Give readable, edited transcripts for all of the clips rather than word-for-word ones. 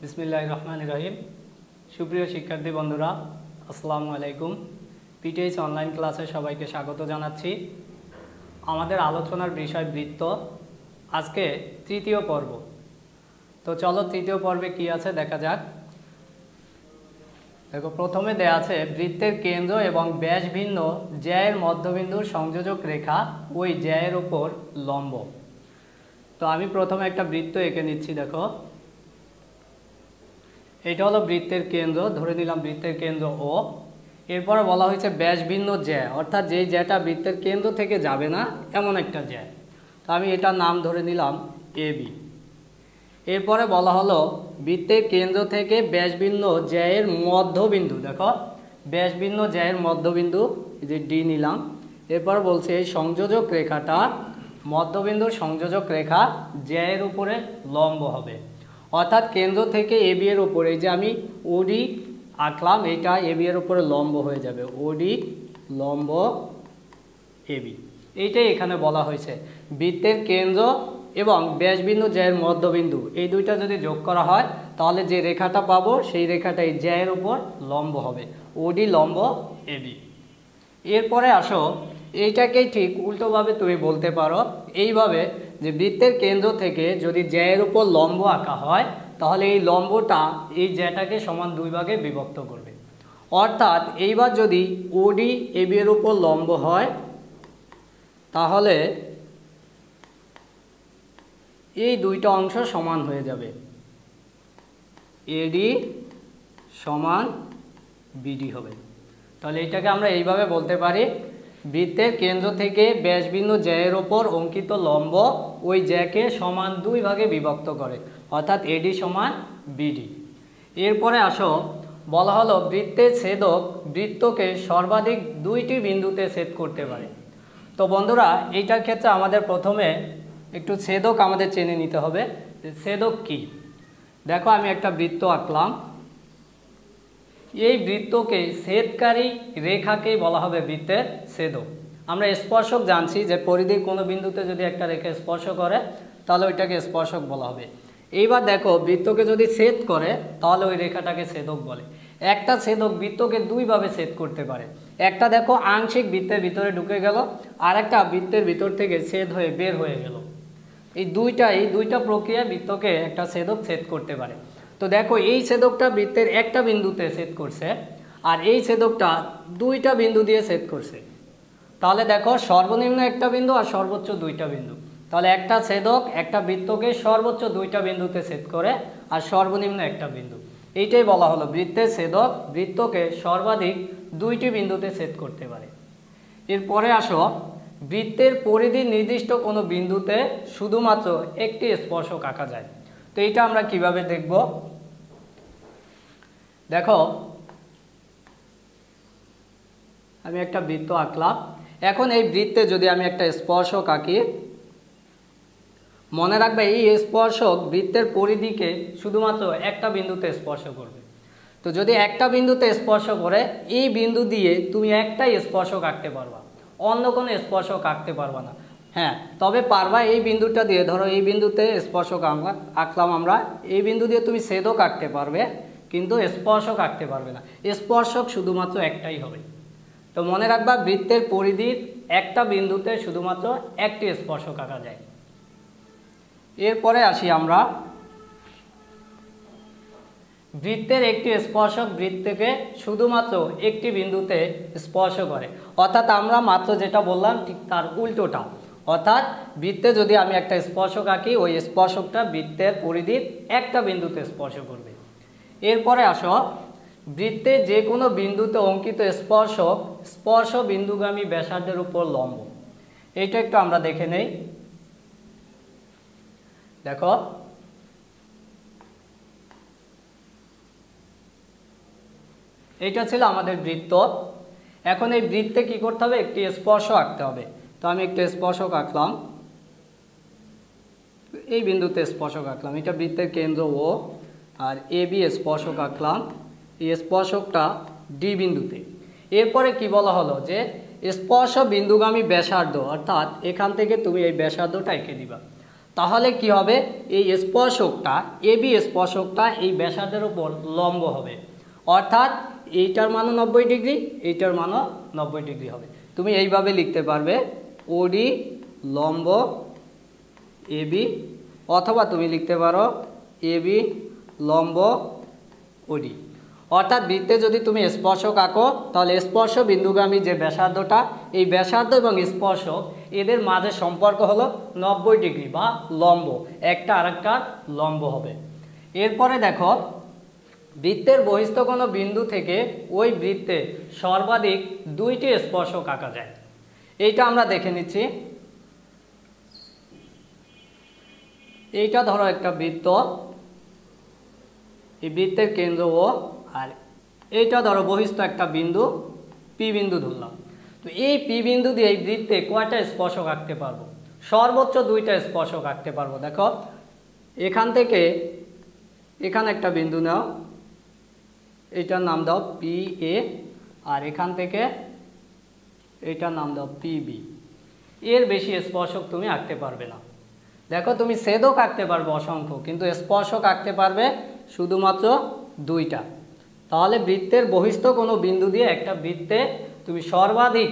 বিসমিল্লাহির রহমানির রহিম। সুপ্রিয় শিক্ষার্থী বন্ধুরা, আসসালামু আলাইকুম। পিটিএইচ অনলাইন ক্লাসে সবাইকে স্বাগত জানাচ্ছি। আমাদের আলোচনার বিষয় বৃত্ত, আজকে তৃতীয় পর্ব। তো চলো তৃতীয় পর্বে কি আছে দেখা যাক। দেখো, প্রথমে দেয়া আছে বৃত্তের কেন্দ্র এবং ব্যাস ভিন্ন জ্যায়ের মধ্যবিন্দুর সংযোজক রেখা ওই জ্যায়ের উপর লম্ব। তো আমি প্রথমে একটা বৃত্ত এঁকে নিচ্ছি। দেখো, এটা হলো বৃত্তের কেন্দ্র, ধরে নিলাম বৃত্তের কেন্দ্র ও। এরপরে বলা হয়েছে ব্যাস ভিন্ন জ্যা, অর্থাৎ যেই জ্যাটা বৃত্তের কেন্দ্র থেকে যাবে না এমন একটা জ্যা। তো আমি এটার নাম ধরে নিলাম এবি। এরপরে বলা হলো বৃত্তের কেন্দ্র থেকে ব্যাস ভিন্ন জ্যায়ের মধ্যবিন্দু। দেখো, ব্যাস ভিন্ন জ্যায়ের মধ্যবিন্দু, এই যে ডি নিলাম। এরপর বলছে এই সংযোজক রেখাটা, মধ্যবিন্দুর সংযোজক রেখা জ্যায়ের উপরে লম্ব হবে। অর্থাৎ কেন্দ্র থেকে এবি এর উপরে, এই যে আমি ওডি আঁকলাম, এটা এবি এর উপরে লম্ব হয়ে যাবে। ওডি লম্ব এবি, এইটাই এখানে বলা হয়েছে। বৃত্তের কেন্দ্র এবং ব্যাসবিন্দু জ্যায়ের মধ্যবিন্দু, এই দুইটা যদি যোগ করা হয় তাহলে যে রেখাটা পাবো সেই রেখাটা এই জ্যায়ের উপর লম্ব হবে। ওডি লম্ব এবি। এরপরে আসো, এইটাকেই ঠিক উল্টোভাবে তুমি বলতে পারো এইভাবে, যে বৃত্তের কেন্দ্র থেকে যদি জ্যায়ের উপর লম্ব আঁকা হয় তাহলে এই লম্বটা এই জ্যাটাকে সমান দুই ভাগে বিভক্ত করবে। অর্থাৎ এইবার যদি ওডি এবি এর উপর লম্ব হয় তাহলে এই দুইটা অংশ সমান হয়ে যাবে। এডি সমান বিডি হবে। তাহলে এটাকে আমরা এইভাবে বলতে পারি, বৃত্তের কেন্দ্র থেকে ব্যাসবিন্দু জ্যায়ের ওপর অঙ্কিত লম্ব ওই জ্যাকে সমান দুই ভাগে বিভক্ত করে, অর্থাৎ এডি সমান বিডি। এরপরে আসো, বলা হলো বৃত্তের ছেদক বৃত্তকে সর্বাধিক দুইটি বিন্দুতে ছেদ করতে পারে। তো বন্ধুরা, এইটার ক্ষেত্রে আমাদের প্রথমে একটু ছেদক আমাদের চেনে নিতে হবে। ছেদক কি? দেখো, আমি একটা বৃত্ত আঁকলাম। এই বৃত্তকে ছেদকারী রেখাকেই বলা হবে বৃত্তের ছেদক। আমরা স্পর্শক জানছি যে পরিধির কোনো বিন্দুতে যদি একটা রেখা স্পর্শ করে তাহলে ওইটাকে স্পর্শক বলা হবে। এইবার দেখো, বৃত্তকে যদি ছেদ করে তাহলে ওই রেখাটাকে ছেদক বলে। একটা ছেদক বৃত্তকে দুইভাবে ছেদ করতে পারে। একটা দেখো আংশিক বৃত্তের ভিতরে ঢুকে গেল, আর একটা বৃত্তের ভিতর থেকে ছেদ হয়ে বের হয়ে গেল। এই দুইটা প্রক্রিয়া বৃত্তকে একটা ছেদক ছেদ করতে পারে। তো দেখো, এই ছেদকটা বৃত্তের একটা বিন্দুতে ছেদ করছে, আর এই ছেদকটা দুইটা বিন্দু দিয়ে ছেদ করছে। তাহলে দেখো, সর্বনিম্ন একটা বিন্দু আর সর্বোচ্চ দুইটা বিন্দু। তাহলে একটা ছেদক একটা বৃত্তকে সর্বোচ্চ দুইটা বিন্দুতে ছেদ করে, আর সর্বনিম্ন একটা বিন্দু। এইটাই বলা হলো বৃত্তের ছেদক বৃত্তকে সর্বাধিক দুইটি বিন্দুতে ছেদ করতে পারে। এরপরে আসো, বৃত্তের পরিধির নির্দিষ্ট কোনো বিন্দুতে শুধুমাত্র একটি স্পর্শক আঁকা যায়। তো এইটা আমরা কিভাবে দেখব? দেখো, আমি একটা বৃত্ত আঁকলাম। এখন এই বৃত্তে যদি আমি একটা স্পর্শক আঁকি, মনে রাখবে এই স্পর্শক বৃত্তের পরিধিকে শুধুমাত্র একটা বিন্দুতে স্পর্শ করবে। তো যদি একটা বিন্দুতে স্পর্শ করে, এই বিন্দু দিয়ে তুমি একটাই স্পর্শক আঁকতে পারবা, অন্য কোনো স্পর্শক আঁকতে পারবা না। হ্যাঁ, তবে পারবা এই বিন্দুটা দিয়ে, ধরো এই বিন্দুতে স্পর্শক আঁকলাম আমরা, এই বিন্দু দিয়ে তুমি ছেদক আঁকতে পারবে, কিন্তু স্পর্শক আঁকতে পারবে না। স্পর্শক শুধুমাত্র একটাই হবে। তো মনে রাখবা, বৃত্তের পরিধির একটা বিন্দুতে শুধুমাত্র একটি স্পর্শক আঁকা যায়। এরপরে আসি আমরা, বৃত্তের একটি স্পর্শক বৃত্তকে শুধুমাত্র একটি বিন্দুতে স্পর্শ করে। অর্থাৎ আমরা মাত্র যেটা বললাম ঠিক তার উল্টোটা। অর্থাৎ বৃত্তে যদি আমি একটা স্পর্শক আঁকি, ওই স্পর্শকটা বৃত্তের পরিধির একটা বিন্দুতে স্পর্শ করবে। এরপরে আসো, বৃত্তের যে কোনো বিন্দুতে অঙ্কিত স্পর্শক স্পর্শ বিন্দুগামী ব্যাসার্ধের উপর লম্ব। এইটা একটু আমরা দেখে নেই। দেখো, এইটা ছিল আমাদের বৃত্ত। এখন এই বৃত্তে কি করতে হবে? একটি স্পর্শ আঁকতে হবে। তো আমি একটা স্পর্শক আঁকলাম, এই বিন্দুতে স্পর্শক আঁকলাম, এটা বৃত্তের কেন্দ্র ও। আর এ বি স্পর্শক আঁকলাম, এই স্পর্শকটা ডি বিন্দুতে। এরপরে কি বলা হলো, যে স্পর্শ বিন্দুগামী ব্যাসার্ধ, অর্থাৎ এখান থেকে তুমি এই ব্যাসার্ধটা এঁকে দিবা। তাহলে কি হবে, এই স্পর্শকটা এবি স্পর্শকটা এই ব্যাসার্ধের উপর লম্ব হবে, অর্থাৎ এইটার মানও 90 ডিগ্রি, এইটার মানও 90 ডিগ্রি হবে। তুমি এইভাবে লিখতে পারবে ওডি লম্ব এবি, অথবা তুমি লিখতে পারো এবি লম্ব ওডি। অর্থাৎ বৃত্তে যদি তুমি স্পর্শক আঁকো তাহলে স্পর্শ বিন্দুগামী যে ব্যাসার্ধটা, এই ব্যাসার্ধ এবং স্পর্শক এদের মাঝে সম্পর্ক হলো 90 ডিগ্রি বা লম্ব, একটা আরেকটার লম্ব হবে। এরপরে দেখো বৃত্তের বহিস্থ কোনো বিন্দু থেকে ওই বৃত্তে সর্বাধিক 2টি স্পর্শক আঁকা যায়। এইটা আমরা দেখে নিচ্ছি। এইটা ধরো একটা বৃত্ত, এই বৃত্তের কেন্দ্র ও, আর এইটা ধরো বহিস্থ একটা বিন্দু পি বিন্দু ধরলাম। তো এই পি বিন্দু দিয়ে এই বৃত্তে কয়টা স্পর্শক আঁকতে পারবো? সর্বোচ্চ 2টা স্পর্শক আঁকতে পারবো। দেখো এখান থেকে এখানে একটা বিন্দু নাও, এটার নাম দাও পি এ, আর এখান থেকে এটার নাম দাও পি বি। এর বেশি স্পর্শক তুমি আঁকতে পারবে না। দেখো তুমি ছেদক আঁকতে পারবে অসংখ্য, কিন্তু স্পর্শক আঁকতে পারবে শুধুমাত্র 2টা। তাহলে বৃত্তের বহিস্থ কোনো বিন্দু দিয়ে একটা বৃত্তে তুমি সর্বাধিক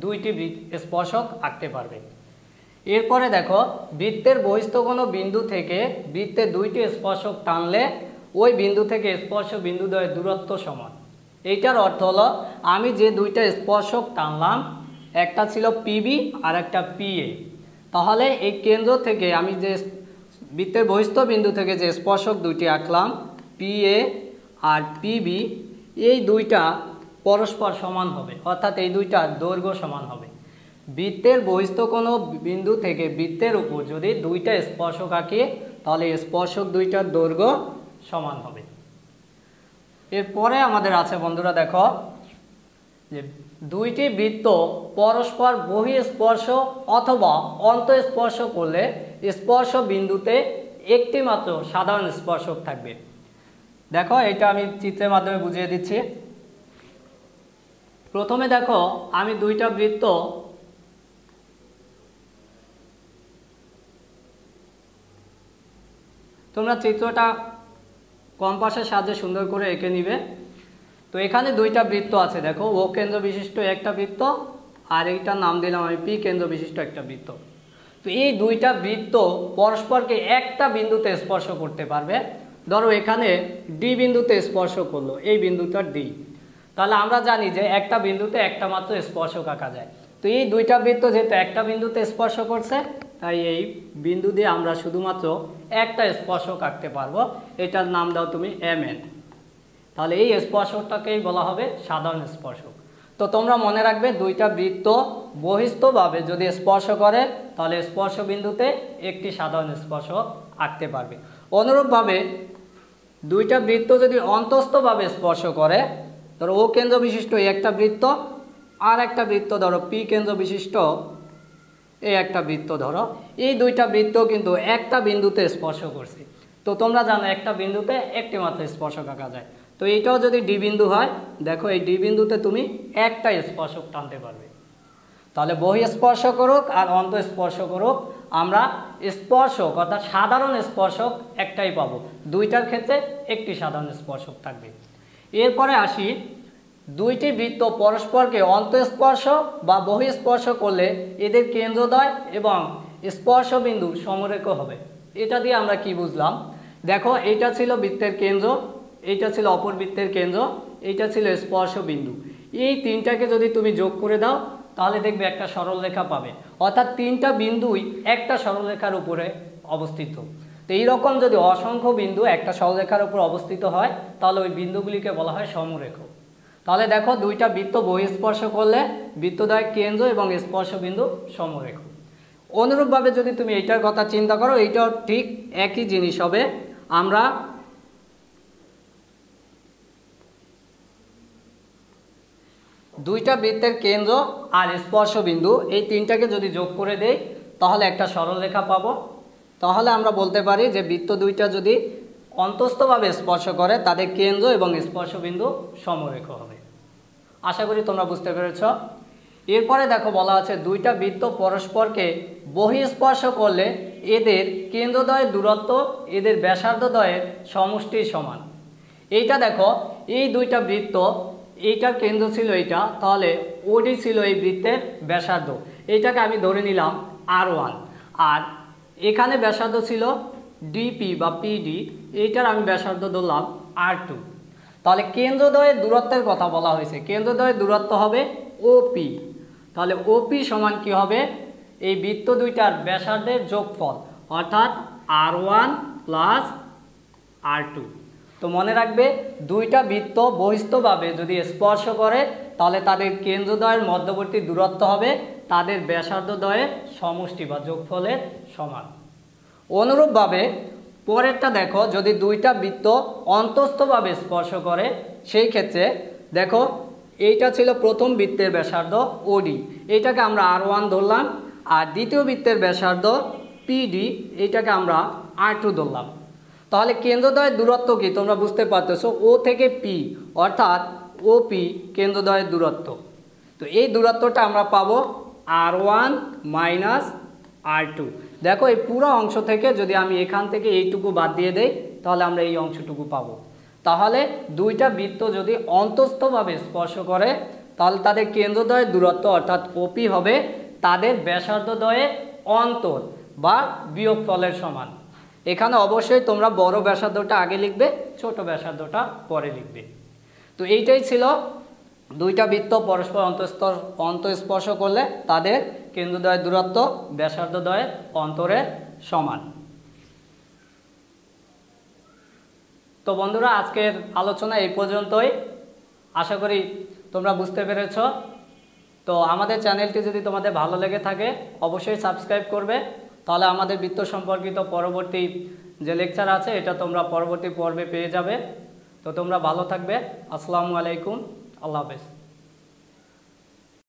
2টি স্পর্শক আঁকতে পারবে। এরপরে দেখো বৃত্তের বহিস্থ কোনো বিন্দু থেকে বৃত্তে 2টি স্পর্শক টানলে ওই বিন্দু থেকে স্পর্শ বিন্দু দ্বয়ের দূরত্ব সমান। এইটার অর্থ হলো আমি যে 2টা স্পর্শক টানলাম, একটা ছিল পিবি আর একটা পিএ, তাহলে এই কেন্দ্র থেকে আমি যে বৃত্তের বহিস্থ বিন্দু থেকে যে স্পর্শক 2টি আঁকলাম পিএ আর পিবি, এই 2টা পরস্পর সমান হবে, অর্থাৎ এই 2টার দৈর্ঘ্য সমান হবে। বৃত্তের বহিস্থ কোনো বিন্দু থেকে বৃত্তের উপর যদি 2টা স্পর্শক আঁকি তাহলে স্পর্শক 2টার দৈর্ঘ্য সমান হবে। এরপরে আমাদের আছে বন্ধুরা, দেখো যে 2টি বৃত্ত পরস্পর বহিঃস্পর্শ অথবা অন্তঃস্পর্শ করলে স্পর্শ বিন্দুতে একটি মাত্র সাধারণ স্পর্শক থাকবে। দেখো এটা আমি চিত্রের মাধ্যমে বুঝিয়ে দিচ্ছি। প্রথমে দেখো আমি 2টা বৃত্ত তোমরা চিত্রটা কম্পাসের সাহায্যে সুন্দর করে এঁকে নিবে। তো এখানে 2টা বৃত্ত আছে, দেখো ও কেন্দ্র বিশিষ্ট একটা বৃত্ত আর এইটার নাম দিলাম আমি পি কেন্দ্র বিশিষ্ট একটা বৃত্ত। তো এই 2টা বৃত্ত পরস্পরকে একটা বিন্দুতে স্পর্শ করতে পারবে। ধরো এখানে ডি বিন্দুতে স্পর্শ করলো, এই বিন্দুটা ডি, তাহলে আমরা জানি যে একটা বিন্দুতে একটা মাত্র স্পর্শক আঁকা যায়। তো এই 2টা বৃত্ত যেহেতু একটা বিন্দুতে স্পর্শ করছে, তাই এই বিন্দু দিয়ে আমরা শুধুমাত্র একটা স্পর্শক আঁকতে পারবো। এটার নাম দাও তুমি এম এন। তাহলে এই স্পর্শকটাকেই বলা হবে সাধারণ স্পর্শক। তো তোমরা মনে রাখবে 2টা বৃত্ত বহিস্থভাবে যদি স্পর্শ করে তাহলে স্পর্শ বিন্দুতে একটি সাধারণ স্পর্শক আঁকতে পারবে। অনুরূপভাবে 2টা বৃত্ত যদি অন্তস্থভাবে স্পর্শ করে, ধরো ও কেন্দ্র বিশিষ্ট এই একটা বৃত্ত আর একটা বৃত্ত ধরো পি কেন্দ্র বিশিষ্ট এই একটা বৃত্ত, ধরো এই 2টা বৃত্ত কিন্তু একটা বিন্দুতে স্পর্শ করছে। তো তোমরা জানো একটা বিন্দুতে একটি মাত্র স্পর্শক আঁকা যায়। তো এইটাও যদি ডি বিন্দু হয়, দেখো এই ডি বিন্দুতে তুমি একটা স্পর্শক টানতে পারবে। তাহলে বহিঃস্পর্শ করুক আর অন্তঃস্পর্শ করুক, আমরা স্পর্শক অর্থাৎ সাধারণ স্পর্শক একটাই পাবো। 2টার ক্ষেত্রে একটি সাধারণ স্পর্শক থাকবে। এরপরে আসি, 2টি বৃত্ত পরস্পরকে অন্তঃস্পর্শ বা বহিঃস্পর্শ করলে এদের কেন্দ্রদ্বয় এবং স্পর্শ বিন্দু সমরেখ হবে। এটা দিয়ে আমরা কি বুঝলাম? দেখো এইটা ছিল বৃত্তের কেন্দ্র, এইটা ছিল অপর বৃত্তের কেন্দ্র, এইটা ছিল স্পর্শ বিন্দু। এই 3টাকে যদি তুমি যোগ করে দাও তাহলে দেখবে একটা সরলরেখা পাবে, অর্থাৎ 3টা বিন্দুই একটা সরলরেখার উপরে অবস্থিত। তো এইরকম যদি অসংখ্য বিন্দু একটা সরলরেখার উপর অবস্থিত হয় তাহলে ওই বিন্দুগুলিকে বলা হয় সমরেখ। তাহলে দেখো 2টা বৃত্ত বহিঃস্পর্শ করলে বৃত্তদ্বয় কেন্দ্র এবং স্পর্শ বিন্দু সমরেখ। অনুরূপভাবে যদি তুমি এইটার কথা চিন্তা করো, এইটাও ঠিক একই জিনিস হবে। আমরা দুইটা বৃত্তের কেন্দ্র আর স্পর্শ বিন্দু এই 3টাকে যদি যোগ করে দেই তাহলে একটা সরলরেখা পাবো। তাহলে আমরা বলতে পারি যে বৃত্ত 2টা যদি অন্তস্থভাবে স্পর্শ করে তাদের কেন্দ্র এবং স্পর্শ বিন্দু সমরেখ হবে। আশা করি তোমরা বুঝতে পেরেছ। এরপরে দেখো বলা আছে 2টা বৃত্ত পরস্পরকে বহিঃস্পর্শ করলে এদের কেন্দ্রদ্বয়ের দূরত্ব এদের ব্যাসার্ধদ্বয়ের সমষ্টির সমান। এইটা দেখো, এই দুইটা বৃত্ত, এইটার কেন্দ্র ছিল এইটা, তাহলে ওডি ছিল এই বৃত্তের ব্যাসার্ধ, এইটাকে আমি ধরে নিলাম R1। আর এখানে ব্যাসার্ধ ছিল ডিপি বা পিডি, এইটার আমি ব্যাসার্ধ ধরলাম R2। তাহলে কেন্দ্রদ্বয়ের দূরত্বের কথা বলা হয়েছে, কেন্দ্রদ্বয়ের দূরত্ব হবে ওপি। তাহলে ওপি সমান কি হবে? এই বৃত্ত দুইটার ব্যাসার্ধের যোগফল, অর্থাৎ R1 প্লাস R2। তো মনে রাখবে, দুইটা বৃত্ত বহিস্থভাবে যদি স্পর্শ করে তাহলে তাদের কেন্দ্রদ্বয়ের মধ্যবর্তী দূরত্ব হবে তাদের ব্যাসার্ধদ্বয়ের সমষ্টি বা যোগফলের সমান। অনুরূপভাবে পরেরটা দেখো, যদি দুইটা বৃত্ত অন্তস্থভাবে স্পর্শ করে সেই ক্ষেত্রে দেখো, এইটা ছিল প্রথম বৃত্তের ব্যাসার্ধ ওডি, এইটাকে আমরা R1 ধরলাম। আর দ্বিতীয় বৃত্তের ব্যাসার্ধ পিডি, এইটাকে আমরা R2 ধরলাম। তাহলে কেন্দ্রদ্বয়ের দূরত্ব কি তোমরা বুঝতে পারতেছো, ও থেকে পি, অর্থাৎ ওপি কেন্দ্রদ্বয়ের দূরত্ব। তো এই দূরত্বটা আমরা পাবো R1 মাইনাস R2। দেখো, এই পুরো অংশ থেকে যদি আমি এখান থেকে এইটুকু বাদ দিয়ে দেই তাহলে আমরা এই অংশটুকু পাবো। তাহলে দুইটা বৃত্ত যদি অন্তস্থভাবে স্পর্শ করে তাহলে তাদের কেন্দ্রদ্বয়ের দূরত্ব অর্থাৎ ওপি হবে তাদের ব্যাসার্ধদ্বয়ের অন্তর বা বিয়োগফলের সমান। এখানে অবশ্যই তোমরা বড় ব্যাসার্ধটা আগে লিখবে, ছোট ব্যাসার্ধটা পরে লিখবে। তো এইটাই ছিল দুইটা বৃত্ত পরস্পর অন্তঃস্পর্শ করলে তাদের কেন্দ্রদ্বয়ের দূরত্ব ব্যাসার্ধদ্বয়ের অন্তরের সমান। তো বন্ধুরা, আজকের আলোচনা এই পর্যন্তই। আশা করি তোমরা বুঝতে পেরেছ। তো আমাদের চ্যানেলটি যদি তোমাদের ভালো লেগে থাকে অবশ্যই সাবস্ক্রাইব করবে, তাহলে আমাদের বৃত্ত সম্পর্কিত পরবর্তী যে লেকচার আছে এটা তোমরা পরবর্তী পর্বে পেয়ে যাবে। তো তোমরা ভালো থাকবে। আসসালামু আলাইকুম, আল্লাহ হাফেজ।